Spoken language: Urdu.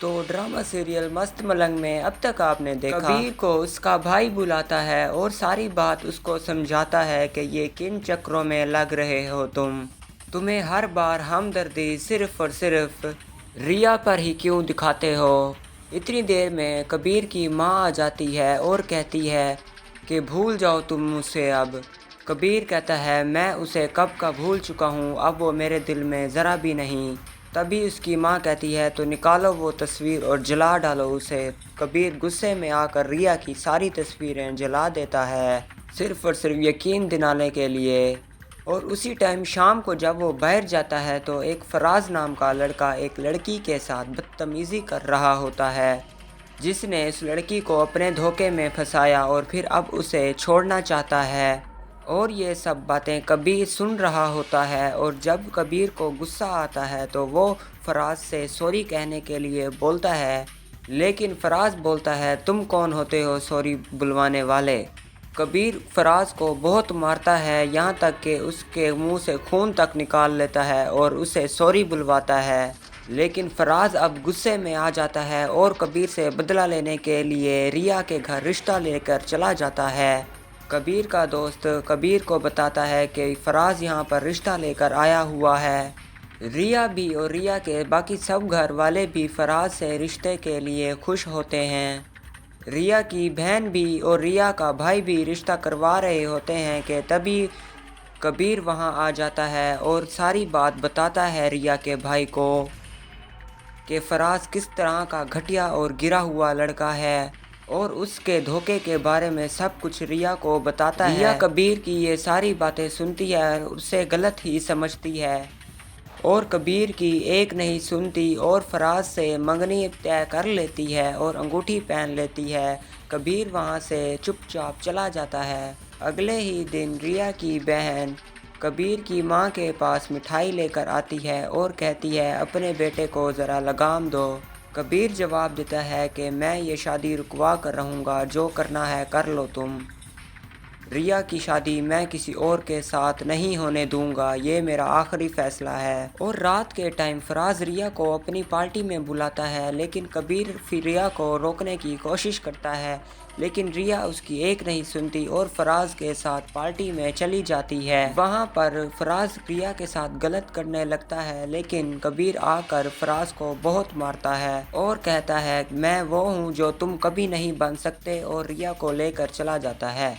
تو ڈرامہ سیریل مست ملنگ میں اب تک آپ نے دیکھا کبیر کو اس کا بھائی بلاتا ہے اور ساری بات اس کو سمجھاتا ہے کہ یہ کن چکروں میں لگ رہے ہو تمہیں ہر بار ہمدردی صرف اور صرف ریا پر ہی کیوں دکھاتے ہو۔ اتنی دیر میں کبیر کی ماں آ جاتی ہے اور کہتی ہے کہ بھول جاؤ تم مجھ سے اب۔ کبیر کہتا ہے میں اسے کب کا بھول چکا ہوں، اب وہ میرے دل میں ذرا بھی نہیں۔ تبھی اس کی ماں کہتی ہے تو نکالو وہ تصویر اور جلا ڈالو اسے۔ کبیر غصے میں آ کر ریا کی ساری تصویریں جلا دیتا ہے، صرف اور صرف یقین دلانے کے لیے۔ اور اسی ٹائم شام کو جب وہ باہر جاتا ہے تو ایک فراز نام کا لڑکا ایک لڑکی کے ساتھ بدتمیزی کر رہا ہوتا ہے، جس نے اس لڑکی کو اپنے دھوکے میں پھنسایا اور پھر اب اسے چھوڑنا چاہتا ہے۔ اور یہ سب باتیں کبیر سن رہا ہوتا ہے، اور جب کبیر کو غصہ آتا ہے تو وہ فراز سے سوری کہنے کے لیے بولتا ہے، لیکن فراز بولتا ہے تم کون ہوتے ہو سوری بلوانے والے۔ کبیر فراز کو بہت مارتا ہے، یہاں تک کہ اس کے منہ سے خون تک نکال لیتا ہے اور اسے سوری بلواتا ہے، لیکن فراز اب غصے میں آ جاتا ہے اور کبیر سے بدلہ لینے کے لیے ریا کے گھر رشتہ لے کر چلا جاتا ہے۔ کبیر کا دوست کبیر کو بتاتا ہے کہ فراز یہاں پر رشتہ لے کر آیا ہوا ہے۔ ریا بھی اور ریا کے باقی سب گھر والے بھی فراز سے رشتے کے لیے خوش ہوتے ہیں۔ ریا کی بہن بھی اور ریا کا بھائی بھی رشتہ کروا رہے ہوتے ہیں کہ تبھی کبیر وہاں آ جاتا ہے اور ساری بات بتاتا ہے ریا کے بھائی کو کہ فراز کس طرح کا گھٹیا اور گرا ہوا لڑکا ہے، اور اس کے دھوکے کے بارے میں سب کچھ ریا کو بتاتا ہے۔ ریا کبیر کی یہ ساری باتیں سنتی ہے، اسے غلط ہی سمجھتی ہے اور کبیر کی ایک نہیں سنتی اور فراز سے منگنی طے کر لیتی ہے اور انگوٹھی پہن لیتی ہے۔ کبیر وہاں سے چپ چاپ چلا جاتا ہے۔ اگلے ہی دن ریا کی بہن کبیر کی ماں کے پاس مٹھائی لے کر آتی ہے اور کہتی ہے اپنے بیٹے کو ذرا لگام دو۔ کبیر جواب دیتا ہے کہ میں یہ شادی رکوا کر رہوں گا، جو کرنا ہے کر لو تم۔ ریا کی شادی میں کسی اور کے ساتھ نہیں ہونے دوں گا، یہ میرا آخری فیصلہ ہے۔ اور رات کے ٹائم فراز ریا کو اپنی پارٹی میں بلاتا ہے، لیکن کبیر پھر ریا کو روکنے کی کوشش کرتا ہے، لیکن ریا اس کی ایک نہیں سنتی اور فراز کے ساتھ پارٹی میں چلی جاتی ہے۔ وہاں پر فراز ریا کے ساتھ غلط کرنے لگتا ہے، لیکن کبیر آ کر فراز کو بہت مارتا ہے اور کہتا ہے میں وہ ہوں جو تم کبھی نہیں بن سکتے، اور ریا کو لے کر چلا جاتا ہے۔